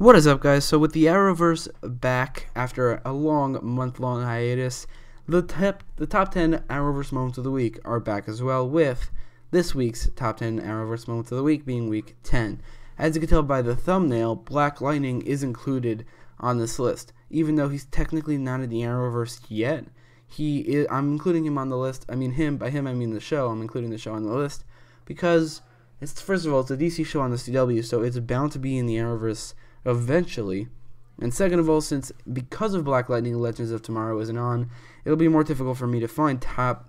What is up, guys? So with the Arrowverse back after a month-long hiatus, the top 10 Arrowverse moments of the week are back as well, with this week's top 10 Arrowverse moments of the week being week 10. As you can tell by the thumbnail, Black Lightning is included on this list, even though he's technically not in the Arrowverse yet. I'm including him on the list. I mean him. By him, I mean the show. I'm including the show on the list because first of all, it's a DC show on the CW, so it's bound to be in the Arrowverse eventually. And second of all, because of Black Lightning, Legends of Tomorrow isn't on, it'll be more difficult for me to find 10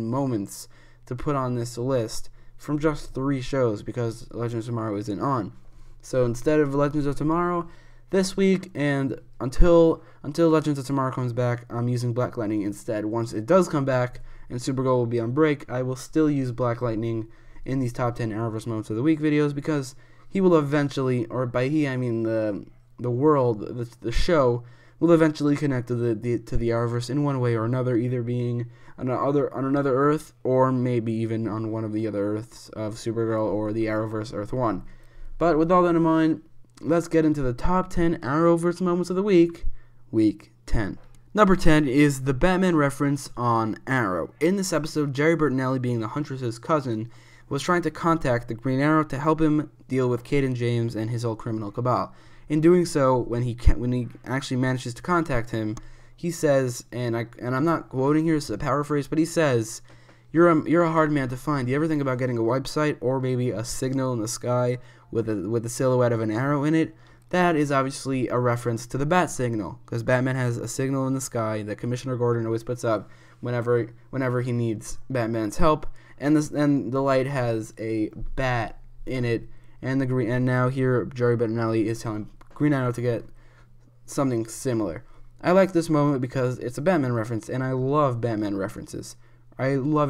moments to put on this list from just 3 shows because Legends of Tomorrow isn't on. So instead of Legends of Tomorrow this week, and until Legends of Tomorrow comes back, I'm using Black Lightning instead. Once it does come back and Supergirl will be on break, I will still use Black Lightning in these top 10 Arrowverse moments of the week videos because he will eventually, or by he I mean the the show will eventually connect to the Arrowverse in one way or another, either being on another Earth, or maybe even on one of the other Earths of Supergirl or the Arrowverse Earth 1. But with all that in mind, let's get into the top 10 Arrowverse moments of the week, week 10. Number 10 is the Batman reference on Arrow. In this episode, Jerry Bertinelli, being the Huntress's cousin, was trying to contact the Green Arrow to help him deal with Caden James and his old criminal Cabal. In doing so, when he actually manages to contact him, he says, and I'm not quoting here, it's a paraphrase, but he says, "You're a hard man to find. Do you ever think about getting a website or maybe a signal in the sky with the silhouette of an arrow in it?" That is obviously a reference to the bat signal, because Batman has a signal in the sky that Commissioner Gordon always puts up whenever he needs Batman's help, and the light has a bat in it, and now here Jerry Bertinelli is telling Green Arrow to get something similar. I like this moment because it's a Batman reference, and I love Batman references. I love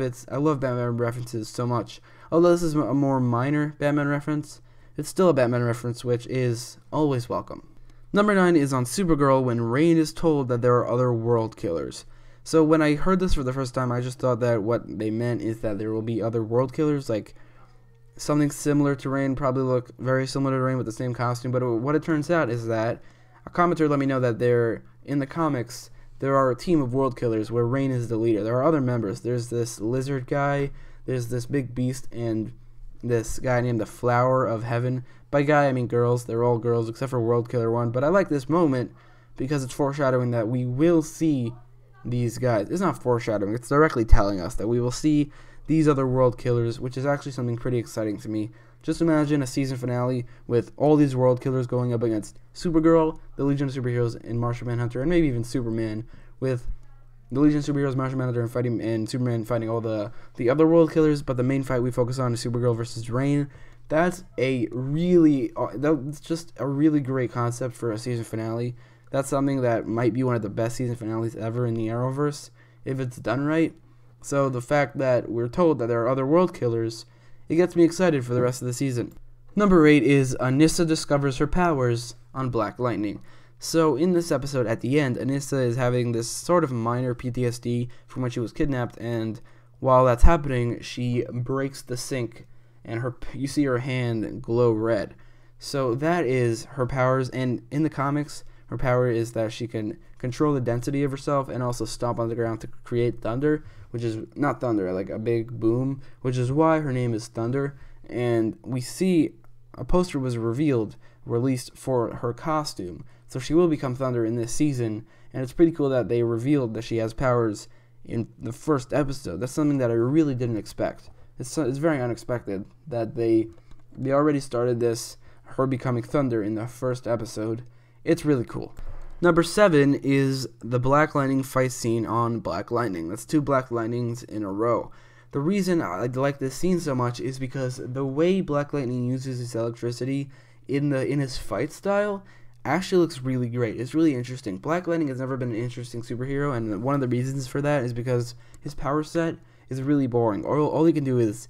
Batman references so much. Although this is a more minor Batman reference, it's still a Batman reference, which is always welcome. Number 9 is on Supergirl, when Rain is told that there are other world killers. So when I heard this for the first time, I just thought that what they meant is that there will be other world killers, like something similar to Rain, probably look very similar to Rain with the same costume. But what it turns out is that a commenter let me know that in the comics, there are a team of world killers where Rain is the leader. There are other members. There's this lizard guy, there's this big beast, and this guy named the Flower of Heaven. By guy, I mean girls. They're all girls except for World Killer 1. But I like this moment because it's foreshadowing that we will see these guys. It's not foreshadowing, it's directly telling us that we will see these other world killers, which is actually something pretty exciting to me. Just imagine a season finale with all these world killers going up against Supergirl, the Legion of Superheroes, and Martian Manhunter, and maybe even Superman, with the Legion of Superheroes, Martian Manhunter, and Superman fighting all the other world killers, but the main fight we focus on is Supergirl versus Rain. That's just a really great concept for a season finale. That's something that might be one of the best season finales ever in the Arrowverse, if it's done right. So the fact that we're told that there are other world killers, it gets me excited for the rest of the season. Number 8 is Anissa discovers her powers on Black Lightning. So in this episode, at the end, Anissa is having this sort of minor PTSD from when she was kidnapped, and while that's happening, she breaks the sink, and you see her hand glow red. So that is her powers, and in the comics, her power is that she can control the density of herself and also stomp on the ground to create thunder, which is not thunder, like a big boom, which is why her name is Thunder. And we see a poster was released for her costume, so she will become Thunder in this season, and it's pretty cool that they revealed that she has powers in the first episode. That's something that I really didn't expect. It's very unexpected that they already started her becoming Thunder in the first episode. It's really cool. Number 7 is the Black Lightning fight scene on Black Lightning. That's 2 Black Lightnings in a row. The reason I like this scene so much is because the way Black Lightning uses his electricity in his fight style actually looks really great. It's really interesting. Black Lightning has never been an interesting superhero, and one of the reasons for that is because his power set is really boring. All he can do is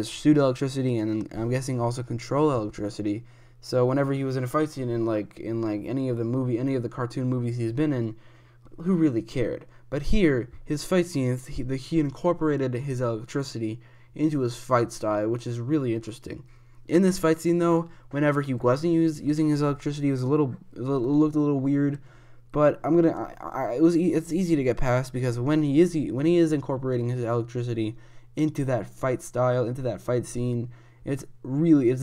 shoot electricity, and I'm guessing also control electricity. So whenever he was in a fight scene in any of the cartoon movies he's been in, who really cared? But here, his fight scenes, he incorporated his electricity into his fight style, which is really interesting. In this fight scene, though, whenever he wasn't using his electricity, it looked a little weird. But it's easy to get past, because when he is incorporating his electricity into that fight style, into that fight scene, it's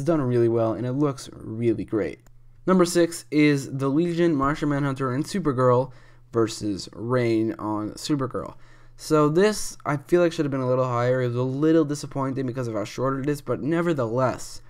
done really well, and it looks really great. Number 6 is the Legion, Martian Manhunter, and Supergirl versus Reign on Supergirl. So this, I feel like, should have been a little higher. It was a little disappointing because of how short it is, but nevertheless,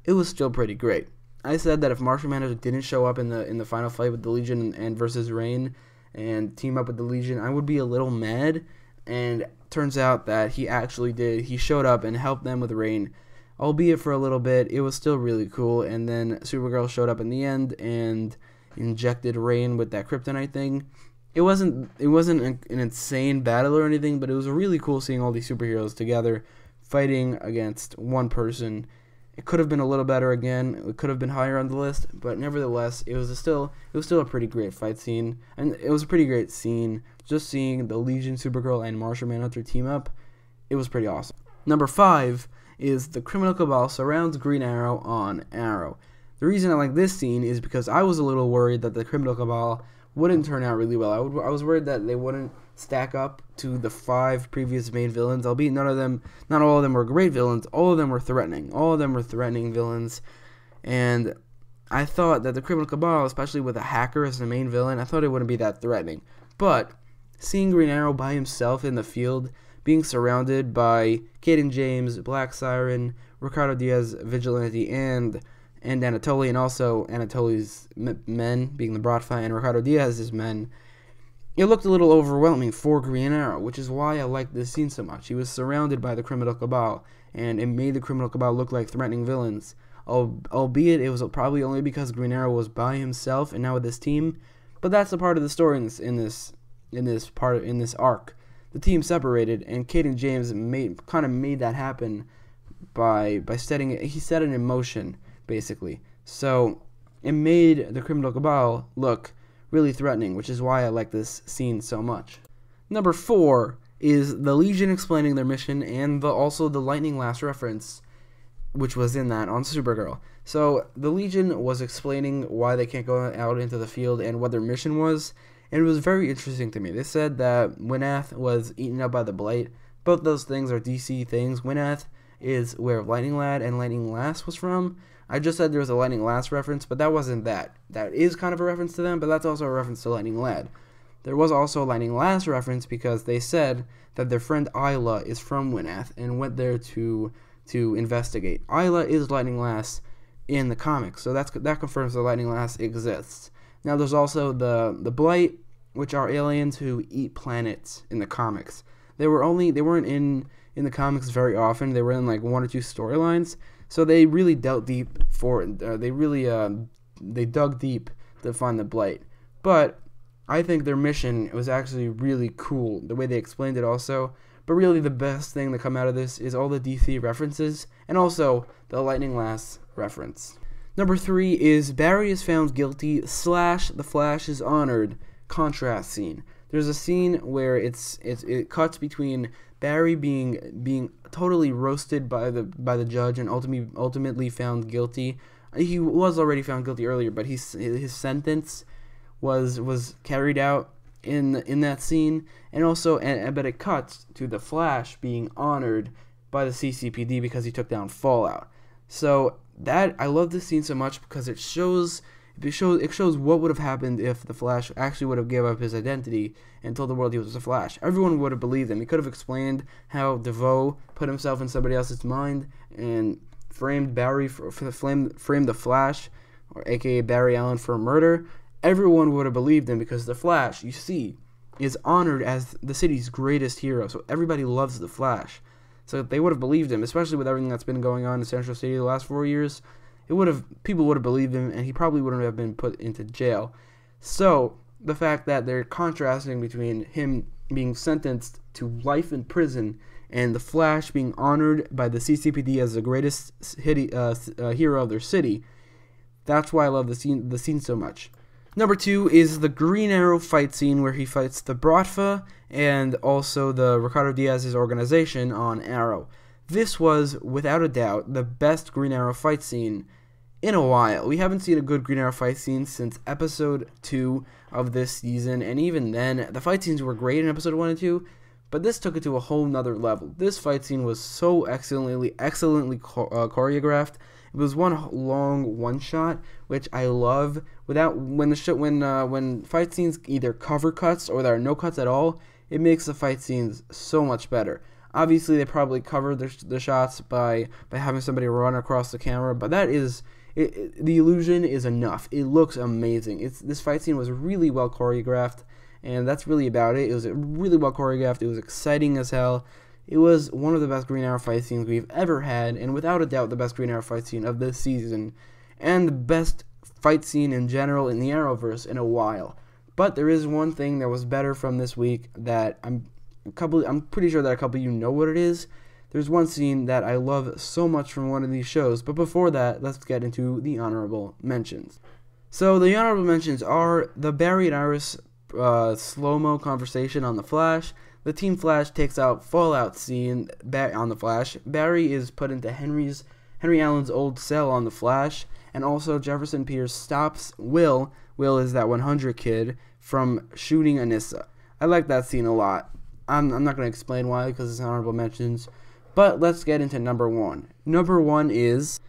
it was still pretty great. I said that if Martian Manhunter didn't show up in the final fight with the Legion and versus Reign and team up with the Legion, I would be a little mad. And turns out that he actually did. He showed up and helped them with Reign, albeit for a little bit. It was still really cool. And then Supergirl showed up in the end and injected Reign with that kryptonite thing. It wasn't an insane battle or anything, but it was really cool seeing all these superheroes together fighting against one person. It could have been a little better again. It could have been higher on the list, but nevertheless, it was still a pretty great fight scene, and it was a pretty great scene. Just seeing the Legion, Supergirl, and Martian Manhunter team up, it was pretty awesome. Number 5 is the Criminal Cabal surrounds Green Arrow on Arrow. The reason I like this scene is because I was a little worried that the Criminal Cabal wouldn't turn out really well. I was worried that they wouldn't stack up to the 5 previous main villains, albeit not all of them were great villains. All of them were threatening. All of them were threatening villains, and I thought that the Criminal Cabal, especially with a hacker as the main villain, I thought it wouldn't be that threatening. But seeing Green Arrow by himself in the field, being surrounded by Kaden James, Black Siren, Ricardo Diaz, Vigilante, and Anatoly, and also Anatoly's men, being the Bratva, and Ricardo Diaz's men, it looked a little overwhelming for Green Arrow, which is why I liked this scene so much. He was surrounded by the Criminal Cabal, and it made the Criminal Cabal look like threatening villains, albeit it was probably only because Green Arrow was by himself and now with his team. But that's a part of the story in this arc. The team separated, and Kaden James made that happen by setting it. He set it in motion, basically. So it made the Criminal Cabal look really threatening, which is why I like this scene so much. Number 4 is the Legion explaining their mission, and also the lightning lash reference, which was in that on Supergirl. So the Legion was explaining why they can't go out into the field and what their mission was, and it was very interesting to me. They said that Wynath was eaten up by the Blight. Both those things are DC things. Wynath is where Lightning Lad and Lightning Lass was from. I just said there was a Lightning Lass reference, but that wasn't that. That is kind of a reference to them, but that's also a reference to Lightning Lad. There was also a Lightning Lass reference because they said that their friend Isla is from Wynath and went there to investigate. Isla is Lightning Lass in the comics, so that confirms that Lightning Lass exists. Now there's also the Blight, which are aliens who eat planets in the comics. They weren't in the comics very often. They were in like 1 or 2 storylines. So they really delved deep they dug deep to find the Blight. But I think their mission was actually really cool, the way they explained it also. But really the best thing to come out of this is all the DC references, and also the Lightning Lass reference. Number 3 is Barry is found guilty / the Flash is honored contrast scene. There's a scene where it cuts between Barry being totally roasted by the judge and ultimately found guilty. He was already found guilty earlier, but his sentence was carried out in that scene, and also but it cuts to the Flash being honored by the CCPD because he took down Fallout. So that I love this scene so much because it shows what would have happened if the Flash actually would have given up his identity and told the world he was the Flash. Everyone would have believed him. He could have explained how DeVoe put himself in somebody else's mind and framed Barry framed the Flash, or aka Barry Allen, for murder. Everyone would have believed him because the Flash, you see, is honored as the city's greatest hero. So everybody loves the Flash. So they would have believed him, especially with everything that's been going on in Central City the last 4 years. People would have believed him, and he probably wouldn't have been put into jail. So the fact that they're contrasting between him being sentenced to life in prison and the Flash being honored by the CCPD as the greatest hero of their city, that's why I love the scene so much. Number 2 is the Green Arrow fight scene where he fights the Bratva and also the Ricardo Diaz's organization on Arrow. this was, without a doubt, the best Green Arrow fight scene in a while. We haven't seen a good Green Arrow fight scene since episode 2 of this season, and even then, the fight scenes were great in episode 1 and 2, but this took it to a whole nother level. This fight scene was so excellently choreographed. It was one long one shot, which I love. When fight scenes either cover cuts or there are no cuts at all, it makes the fight scenes so much better. Obviously, they probably covered the shots by having somebody run across the camera, but that is the illusion is enough. It looks amazing. This fight scene was really well choreographed, and that's really about it. It was really well choreographed. It was exciting as hell. It was one of the best Green Arrow fight scenes we've ever had, and without a doubt the best Green Arrow fight scene of this season, and the best fight scene in general in the Arrowverse in a while. But there is one thing that was better from this week that I'm pretty sure that a couple of you know what it is. There's one scene that I love so much from one of these shows, but before that, let's get into the honorable mentions. So the honorable mentions are the Barry and Iris slow-mo conversation on the Flash. The Team Flash takes out Fallout scene on the Flash. Barry is put into Henry Allen's old cell on the Flash, and also Jefferson Pierce stops Will is that 100 kid, from shooting Anissa. I like that scene a lot. I'm not going to explain why because it's honorable mentions, but let's get into number 1. Number 1 is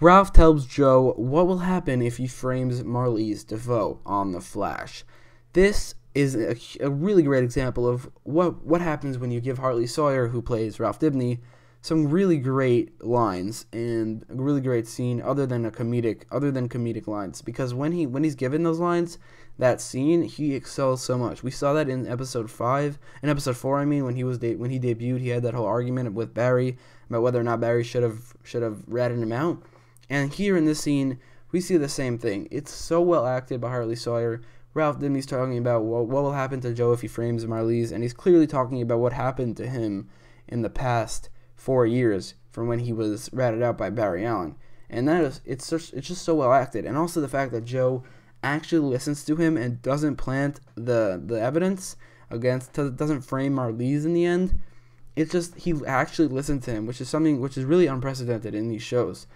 Ralph tells Joe what will happen if he frames Marlize DeVoe on the Flash. This is a really great example of what happens when you give Hartley Sawyer, who plays Ralph Dibny, some really great lines and a really great scene other than comedic lines, because when he's given those lines, that scene, he excels so much. We saw that in episode 4, when he debuted, he had that whole argument with Barry about whether or not Barry should have ratted him out, and here in this scene we see the same thing. It's so well acted by Hartley Sawyer. Ralph Dibny's talking about what will happen to Joe if he frames Marlize, and he's clearly talking about what happened to him in the past 4 years from when he was ratted out by Barry Allen. And it's just so well acted. And also the fact that Joe actually listens to him and doesn't plant the evidence doesn't frame Marlize in the end. He actually listened to him, which is really unprecedented in these shows.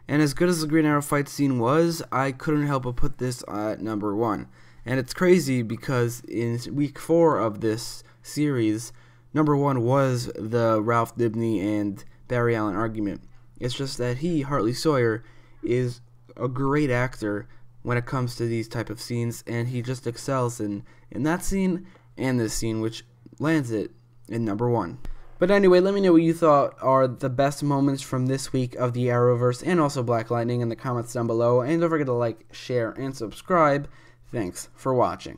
And as good as the Green Arrow fight scene was, I couldn't help but put this at number 1. And it's crazy because in week 4 of this series, number 1 was the Ralph Dibny and Barry Allen argument. It's just that Hartley Sawyer, is a great actor when it comes to these type of scenes, and he just excels in that scene and this scene, which lands it in number 1. But anyway, let me know what you thought are the best moments from this week of the Arrowverse and also Black Lightning in the comments down below. And don't forget to like, share, and subscribe. Thanks for watching.